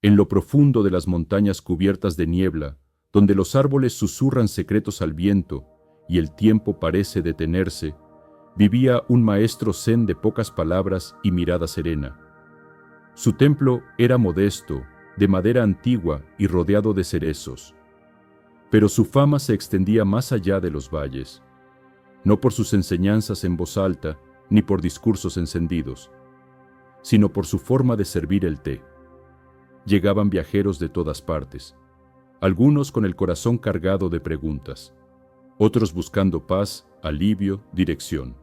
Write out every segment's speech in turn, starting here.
En lo profundo de las montañas cubiertas de niebla, donde los árboles susurran secretos al viento y el tiempo parece detenerse, vivía un maestro zen de pocas palabras y mirada serena. Su templo era modesto, de madera antigua y rodeado de cerezos. Pero su fama se extendía más allá de los valles, no por sus enseñanzas en voz alta ni por discursos encendidos, sino por su forma de servir el té. Llegaban viajeros de todas partes, algunos con el corazón cargado de preguntas, otros buscando paz, alivio, dirección.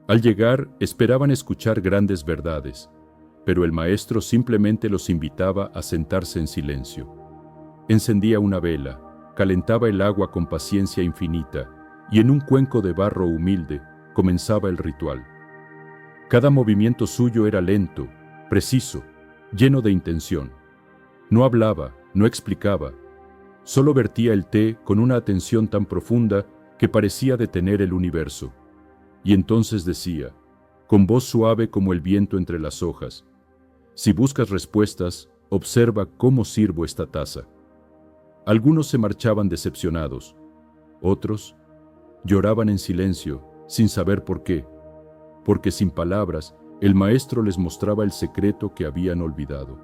Al llegar, esperaban escuchar grandes verdades, pero el maestro simplemente los invitaba a sentarse en silencio. Encendía una vela, calentaba el agua con paciencia infinita, y en un cuenco de barro humilde comenzaba el ritual. Cada movimiento suyo era lento, preciso, lleno de intención. No hablaba, no explicaba, solo vertía el té con una atención tan profunda que parecía detener el universo. Y entonces decía, con voz suave como el viento entre las hojas, si buscas respuestas, observa cómo sirvo esta taza. Algunos se marchaban decepcionados, otros lloraban en silencio, sin saber por qué, porque sin palabras, el maestro les mostraba el secreto que habían olvidado,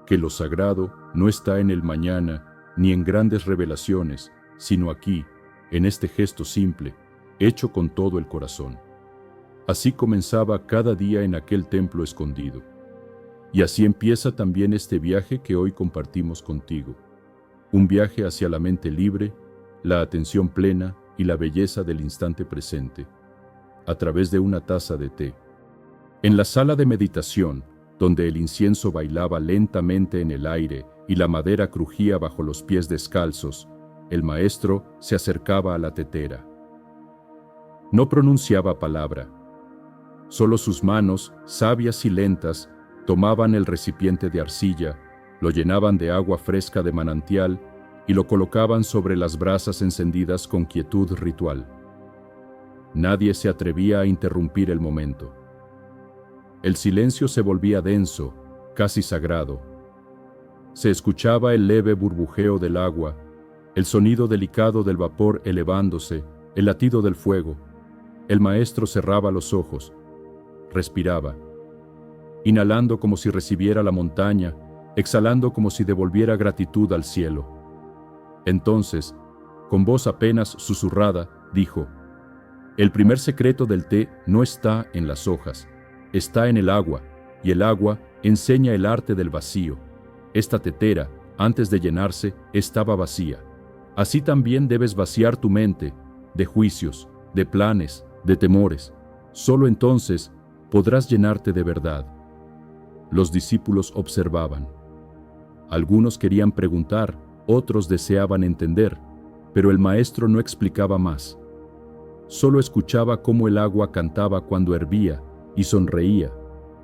que lo sagrado no está en el mañana ni en grandes revelaciones, sino aquí, en este gesto simple, hecho con todo el corazón. Así comenzaba cada día en aquel templo escondido. Y así empieza también este viaje que hoy compartimos contigo. Un viaje hacia la mente libre, la atención plena y la belleza del instante presente, a través de una taza de té. En la sala de meditación, donde el incienso bailaba lentamente en el aire y la madera crujía bajo los pies descalzos, el maestro se acercaba a la tetera. No pronunciaba palabra. Solo sus manos, sabias y lentas, tomaban el recipiente de arcilla, lo llenaban de agua fresca de manantial y lo colocaban sobre las brasas encendidas con quietud ritual. Nadie se atrevía a interrumpir el momento. El silencio se volvía denso, casi sagrado. Se escuchaba el leve burbujeo del agua, el sonido delicado del vapor elevándose, el latido del fuego. El maestro cerraba los ojos, respiraba, inhalando como si recibiera la montaña, exhalando como si devolviera gratitud al cielo. Entonces, con voz apenas susurrada, dijo, el primer secreto del té no está en las hojas, está en el agua, y el agua enseña el arte del vacío. Esta tetera, antes de llenarse, estaba vacía. Así también debes vaciar tu mente, de juicios, de planes, de temores. Solo entonces podrás llenarte de verdad. Los discípulos observaban. Algunos querían preguntar, otros deseaban entender, pero el maestro no explicaba más. Solo escuchaba cómo el agua cantaba cuando hervía y sonreía,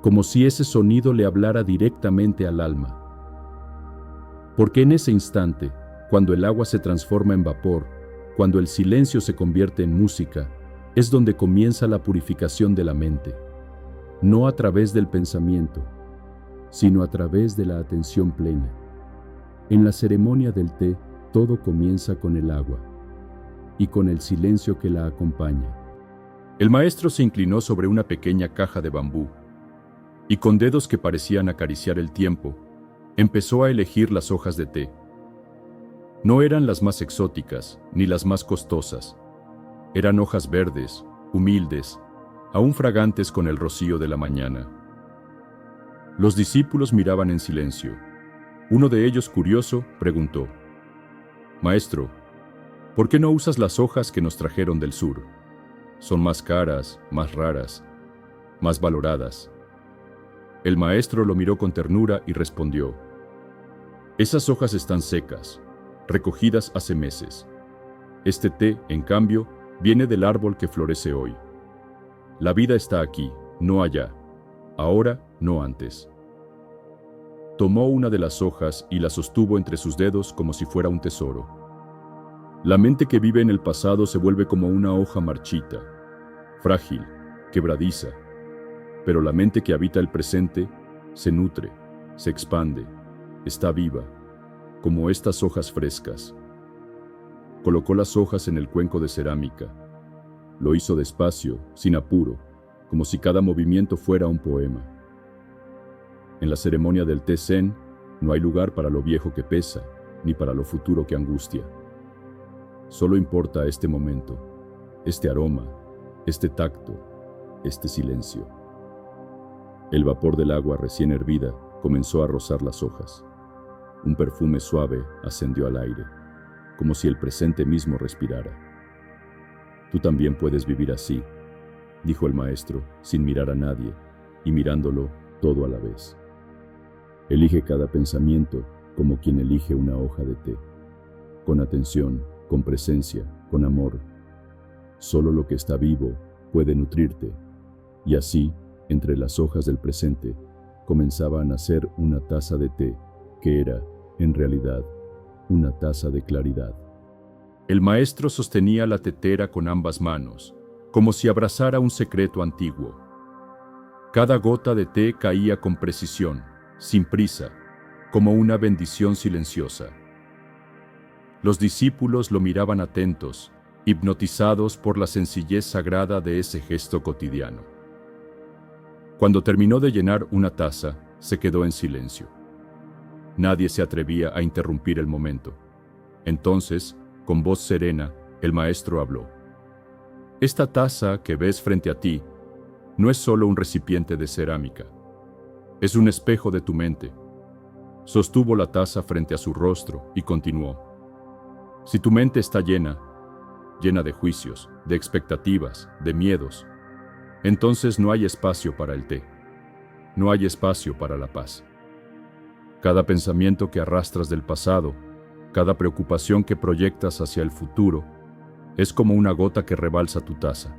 como si ese sonido le hablara directamente al alma. Porque en ese instante, cuando el agua se transforma en vapor, cuando el silencio se convierte en música, es donde comienza la purificación de la mente, no a través del pensamiento, sino a través de la atención plena. En la ceremonia del té, todo comienza con el agua y con el silencio que la acompaña. El maestro se inclinó sobre una pequeña caja de bambú y con dedos que parecían acariciar el tiempo, empezó a elegir las hojas de té. No eran las más exóticas ni las más costosas. Eran hojas verdes, humildes, aún fragantes con el rocío de la mañana. Los discípulos miraban en silencio. Uno de ellos, curioso, preguntó, «Maestro, ¿por qué no usas las hojas que nos trajeron del sur? Son más caras, más raras, más valoradas». El maestro lo miró con ternura y respondió, «Esas hojas están secas, recogidas hace meses. Este té, en cambio, viene del árbol que florece hoy. La vida está aquí, no allá, ahora, no antes». Tomó una de las hojas y la sostuvo entre sus dedos como si fuera un tesoro. La mente que vive en el pasado se vuelve como una hoja marchita, frágil, quebradiza, pero la mente que habita el presente se nutre, se expande, está viva, como estas hojas frescas. Colocó las hojas en el cuenco de cerámica. Lo hizo despacio, sin apuro, como si cada movimiento fuera un poema. En la ceremonia del té zen no hay lugar para lo viejo que pesa, ni para lo futuro que angustia. Solo importa este momento, este aroma, este tacto, este silencio. El vapor del agua recién hervida comenzó a rozar las hojas. Un perfume suave ascendió al aire, como si el presente mismo respirara. Tú también puedes vivir así, dijo el maestro, sin mirar a nadie y mirándolo todo a la vez. Elige cada pensamiento como quien elige una hoja de té, con atención, con presencia, con amor. Solo lo que está vivo puede nutrirte, y así, entre las hojas del presente, comenzaba a nacer una taza de té, que era, en realidad, una taza de claridad. El maestro sostenía la tetera con ambas manos, como si abrazara un secreto antiguo. Cada gota de té caía con precisión, sin prisa, como una bendición silenciosa. Los discípulos lo miraban atentos, hipnotizados por la sencillez sagrada de ese gesto cotidiano. Cuando terminó de llenar una taza, se quedó en silencio. Nadie se atrevía a interrumpir el momento. Entonces, con voz serena, el maestro habló. Esta taza que ves frente a ti no es solo un recipiente de cerámica. Es un espejo de tu mente. Sostuvo la taza frente a su rostro y continuó. Si tu mente está llena de juicios, de expectativas, de miedos, entonces no hay espacio para el té. No hay espacio para la paz. Cada pensamiento que arrastras del pasado, cada preocupación que proyectas hacia el futuro, es como una gota que rebalsa tu taza.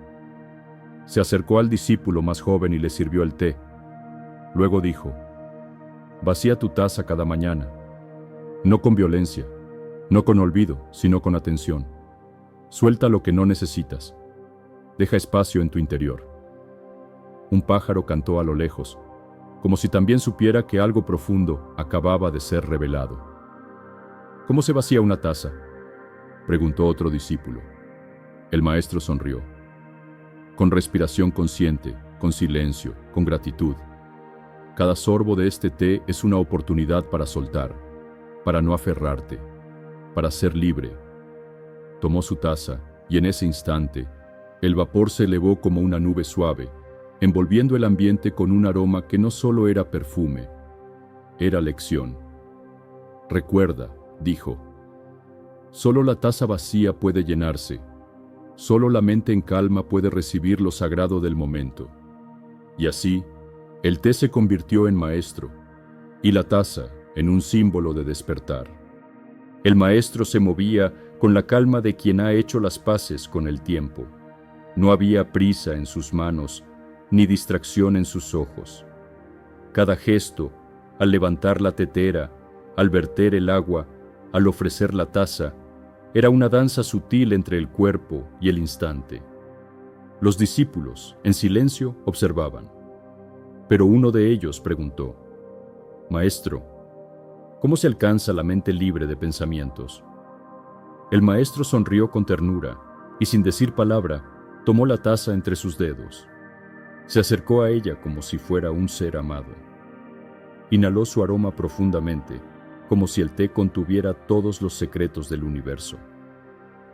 Se acercó al discípulo más joven y le sirvió el té. Luego dijo, vacía tu taza cada mañana, no con violencia, no con olvido, sino con atención. Suelta lo que no necesitas. Deja espacio en tu interior. Un pájaro cantó a lo lejos, como si también supiera que algo profundo acababa de ser revelado. ¿Cómo se vacía una taza?, preguntó otro discípulo. El maestro sonrió. Con respiración consciente, con silencio, con gratitud. Cada sorbo de este té es una oportunidad para soltar, para no aferrarte, para ser libre. Tomó su taza y en ese instante, el vapor se elevó como una nube suave, envolviendo el ambiente con un aroma que no solo era perfume, era lección. Recuerda, dijo, solo la taza vacía puede llenarse, solo la mente en calma puede recibir lo sagrado del momento. Y así, el té se convirtió en maestro, y la taza en un símbolo de despertar. El maestro se movía con la calma de quien ha hecho las paces con el tiempo. No había prisa en sus manos, ni distracción en sus ojos. Cada gesto, al levantar la tetera, al verter el agua, al ofrecer la taza, era una danza sutil entre el cuerpo y el instante. Los discípulos, en silencio, observaban. Pero uno de ellos preguntó, Maestro, ¿cómo se alcanza la mente libre de pensamientos? El maestro sonrió con ternura y sin decir palabra, tomó la taza entre sus dedos. Se acercó a ella como si fuera un ser amado. Inhaló su aroma profundamente, como si el té contuviera todos los secretos del universo.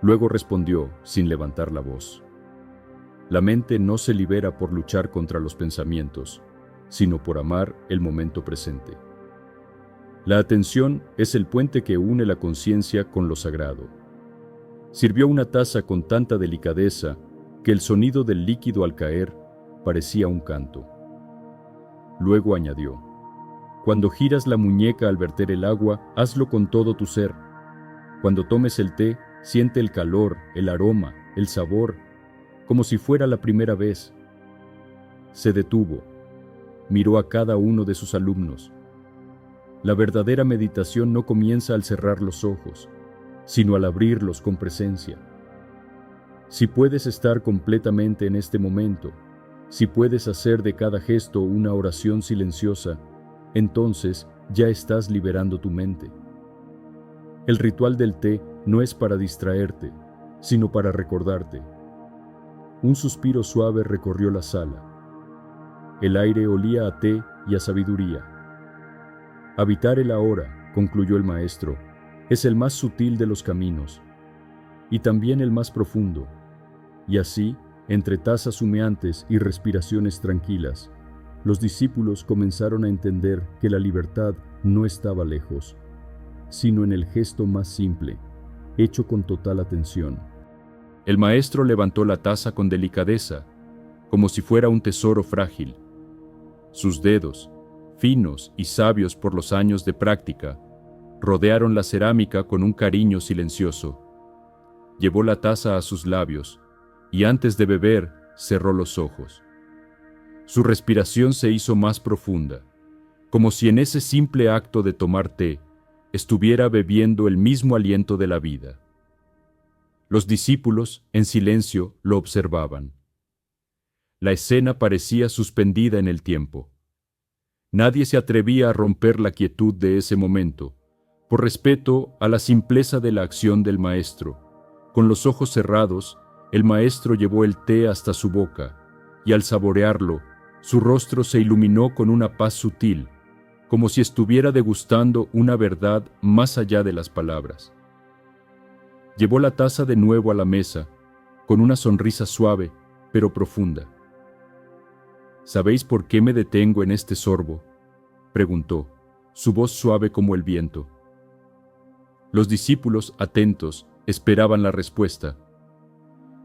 Luego respondió, sin levantar la voz. La mente no se libera por luchar contra los pensamientos, sino por amar el momento presente. La atención es el puente que une la conciencia con lo sagrado. Sirvió una taza con tanta delicadeza que el sonido del líquido al caer parecía un canto. Luego añadió, cuando giras la muñeca al verter el agua, hazlo con todo tu ser. Cuando tomes el té, siente el calor, el aroma, el sabor, como si fuera la primera vez. Se detuvo, miró a cada uno de sus alumnos. La verdadera meditación no comienza al cerrar los ojos, sino al abrirlos con presencia. Si puedes estar completamente en este momento, si puedes hacer de cada gesto una oración silenciosa, entonces ya estás liberando tu mente. El ritual del té no es para distraerte, sino para recordarte. Un suspiro suave recorrió la sala. El aire olía a té y a sabiduría. Habitar el ahora, concluyó el maestro, es el más sutil de los caminos, y también el más profundo. Y así, entre tazas humeantes y respiraciones tranquilas, los discípulos comenzaron a entender que la libertad no estaba lejos, sino en el gesto más simple, hecho con total atención. El maestro levantó la taza con delicadeza, como si fuera un tesoro frágil. Sus dedos, finos y sabios por los años de práctica, rodearon la cerámica con un cariño silencioso. Llevó la taza a sus labios y antes de beber cerró los ojos. Su respiración se hizo más profunda, como si en ese simple acto de tomar té estuviera bebiendo el mismo aliento de la vida. Los discípulos, en silencio, lo observaban. La escena parecía suspendida en el tiempo. Nadie se atrevía a romper la quietud de ese momento, por respeto a la simpleza de la acción del maestro. Con los ojos cerrados, el maestro llevó el té hasta su boca, y al saborearlo, su rostro se iluminó con una paz sutil, como si estuviera degustando una verdad más allá de las palabras. Llevó la taza de nuevo a la mesa, con una sonrisa suave, pero profunda. ¿Sabéis por qué me detengo en este sorbo?, preguntó, su voz suave como el viento. Los discípulos, atentos, esperaban la respuesta.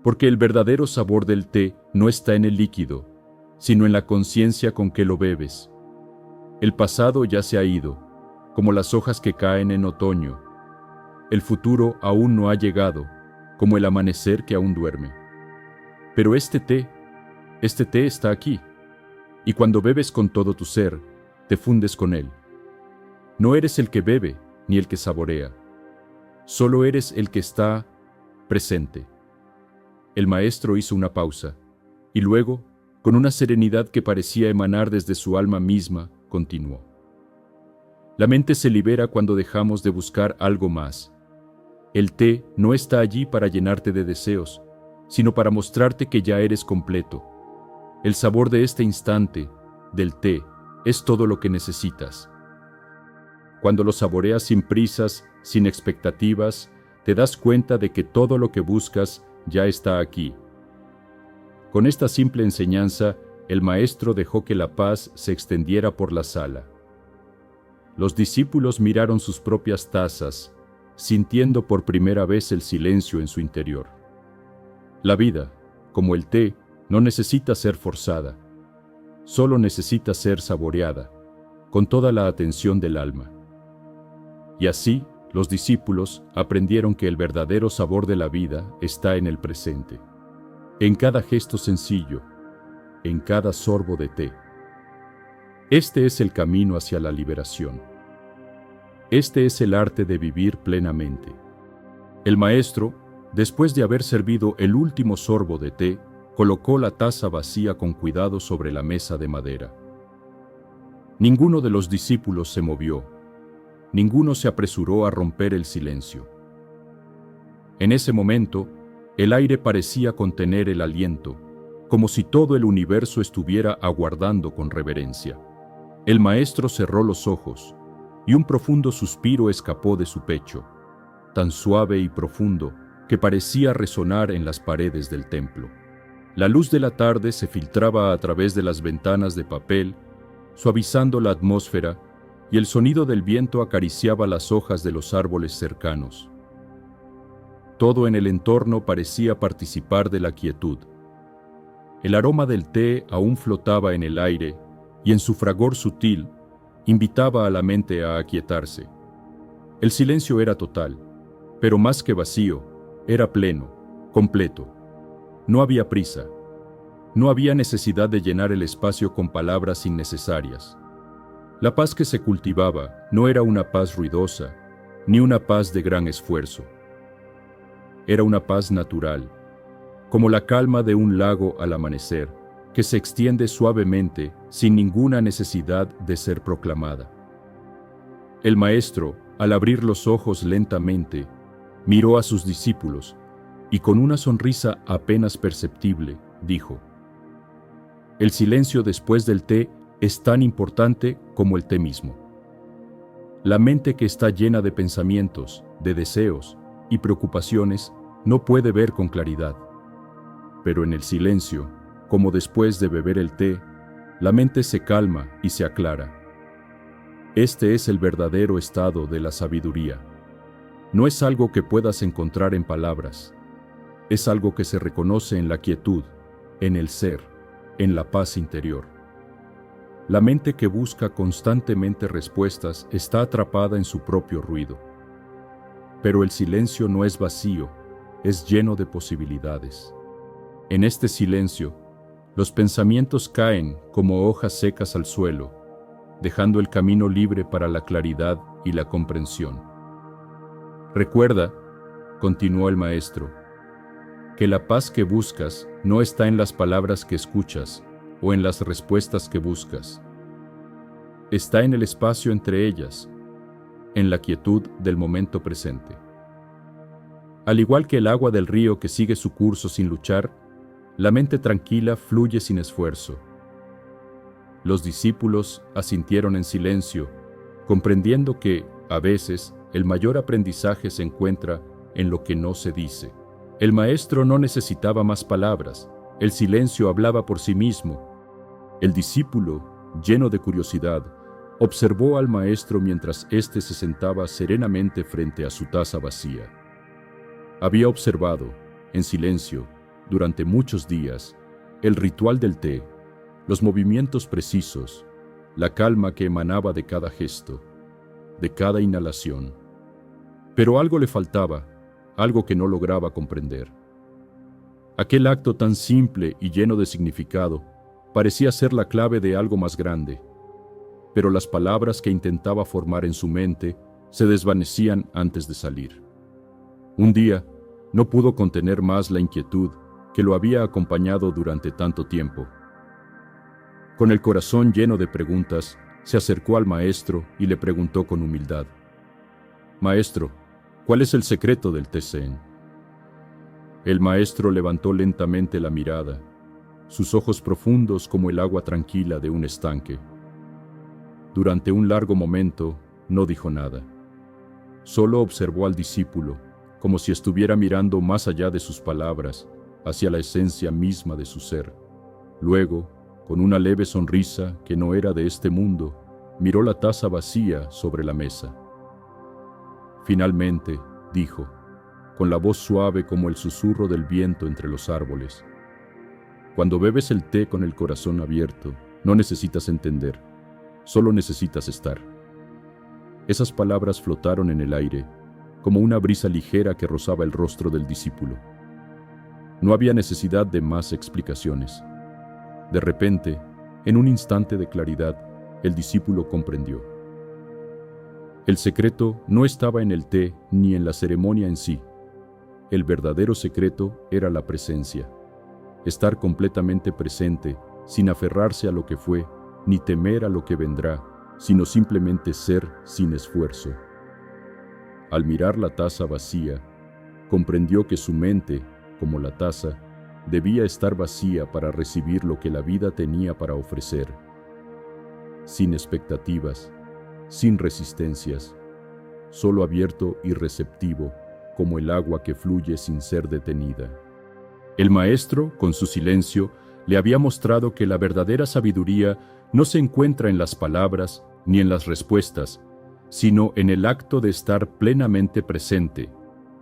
Porque el verdadero sabor del té no está en el líquido, sino en la conciencia con que lo bebes. El pasado ya se ha ido, como las hojas que caen en otoño. El futuro aún no ha llegado, como el amanecer que aún duerme. Pero este té está aquí, y cuando bebes con todo tu ser, te fundes con él. No eres el que bebe ni el que saborea, solo eres el que está presente. El maestro hizo una pausa, y luego, con una serenidad que parecía emanar desde su alma misma, continuó. La mente se libera cuando dejamos de buscar algo más. El té no está allí para llenarte de deseos, sino para mostrarte que ya eres completo. El sabor de este instante, del té, es todo lo que necesitas. Cuando lo saboreas sin prisas, sin expectativas, te das cuenta de que todo lo que buscas ya está aquí. Con esta simple enseñanza, el maestro dejó que la paz se extendiera por la sala. Los discípulos miraron sus propias tazas, sintiendo por primera vez el silencio en su interior. La vida, como el té, no necesita ser forzada, solo necesita ser saboreada, con toda la atención del alma. Y así, los discípulos aprendieron que el verdadero sabor de la vida está en el presente, en cada gesto sencillo, en cada sorbo de té. Este es el camino hacia la liberación. Este es el arte de vivir plenamente. El maestro, después de haber servido el último sorbo de té, colocó la taza vacía con cuidado sobre la mesa de madera. Ninguno de los discípulos se movió. Ninguno se apresuró a romper el silencio. En ese momento, el aire parecía contener el aliento, como si todo el universo estuviera aguardando con reverencia. El maestro cerró los ojos, y un profundo suspiro escapó de su pecho, tan suave y profundo que parecía resonar en las paredes del templo. La luz de la tarde se filtraba a través de las ventanas de papel, suavizando la atmósfera, y el sonido del viento acariciaba las hojas de los árboles cercanos. Todo en el entorno parecía participar de la quietud. El aroma del té aún flotaba en el aire, y en su fragor sutil, invitaba a la mente a aquietarse. El silencio era total, pero más que vacío, era pleno, completo. No había prisa. No había necesidad de llenar el espacio con palabras innecesarias. La paz que se cultivaba no era una paz ruidosa, ni una paz de gran esfuerzo. Era una paz natural, como la calma de un lago al amanecer, que se extiende suavemente sin ninguna necesidad de ser proclamada. El maestro, al abrir los ojos lentamente, miró a sus discípulos y con una sonrisa apenas perceptible, dijo: «El silencio después del té es tan importante como el té mismo. La mente que está llena de pensamientos, de deseos y preocupaciones no puede ver con claridad. Pero en el silencio, como después de beber el té, la mente se calma y se aclara. Este es el verdadero estado de la sabiduría. No es algo que puedas encontrar en palabras. Es algo que se reconoce en la quietud, en el ser, en la paz interior. La mente que busca constantemente respuestas está atrapada en su propio ruido. Pero el silencio no es vacío, es lleno de posibilidades. En este silencio, los pensamientos caen como hojas secas al suelo, dejando el camino libre para la claridad y la comprensión. Recuerda, continuó el maestro, que la paz que buscas no está en las palabras que escuchas o en las respuestas que buscas. Está en el espacio entre ellas, en la quietud del momento presente. Al igual que el agua del río que sigue su curso sin luchar, la mente tranquila fluye sin esfuerzo. Los discípulos asintieron en silencio, comprendiendo que, a veces, el mayor aprendizaje se encuentra en lo que no se dice. El maestro no necesitaba más palabras, el silencio hablaba por sí mismo. El discípulo, lleno de curiosidad, observó al maestro mientras éste se sentaba serenamente frente a su taza vacía. Había observado, en silencio, durante muchos días, el ritual del té, los movimientos precisos, la calma que emanaba de cada gesto, de cada inhalación. Pero algo le faltaba, algo que no lograba comprender. Aquel acto tan simple y lleno de significado parecía ser la clave de algo más grande, pero las palabras que intentaba formar en su mente se desvanecían antes de salir. Un día, no pudo contener más la inquietud que lo había acompañado durante tanto tiempo. Con el corazón lleno de preguntas, se acercó al maestro y le preguntó con humildad: «Maestro, ¿cuál es el secreto del té zen?». El maestro levantó lentamente la mirada, sus ojos profundos como el agua tranquila de un estanque. Durante un largo momento, no dijo nada. Solo observó al discípulo, como si estuviera mirando más allá de sus palabras, hacia la esencia misma de su ser. Luego, con una leve sonrisa que no era de este mundo, miró la taza vacía sobre la mesa. Finalmente, dijo, con la voz suave como el susurro del viento entre los árboles: «Cuando bebes el té con el corazón abierto, no necesitas entender, solo necesitas estar». Esas palabras flotaron en el aire, como una brisa ligera que rozaba el rostro del discípulo. No había necesidad de más explicaciones. De repente, en un instante de claridad, el discípulo comprendió. El secreto no estaba en el té ni en la ceremonia en sí. El verdadero secreto era la presencia. Estar completamente presente, sin aferrarse a lo que fue, ni temer a lo que vendrá, sino simplemente ser sin esfuerzo. Al mirar la taza vacía, comprendió que su mente, como la taza, debía estar vacía para recibir lo que la vida tenía para ofrecer. Sin expectativas, sin resistencias, solo abierto y receptivo, como el agua que fluye sin ser detenida. El maestro, con su silencio, le había mostrado que la verdadera sabiduría no se encuentra en las palabras ni en las respuestas, sino en el acto de estar plenamente presente,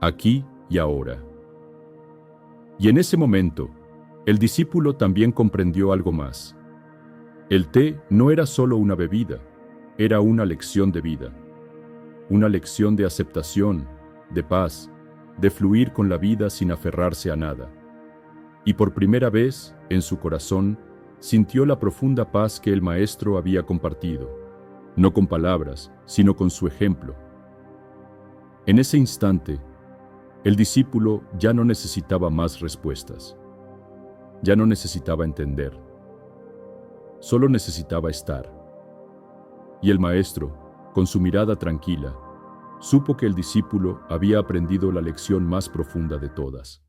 aquí y ahora. Y en ese momento, el discípulo también comprendió algo más. El té no era solo una bebida, era una lección de vida. Una lección de aceptación, de paz, de fluir con la vida sin aferrarse a nada. Y por primera vez, en su corazón, sintió la profunda paz que el maestro había compartido, no con palabras, sino con su ejemplo. En ese instante, el discípulo ya no necesitaba más respuestas. Ya no necesitaba entender. Solo necesitaba estar. Y el maestro, Con su mirada tranquila, supo que el discípulo había aprendido la lección más profunda de todas.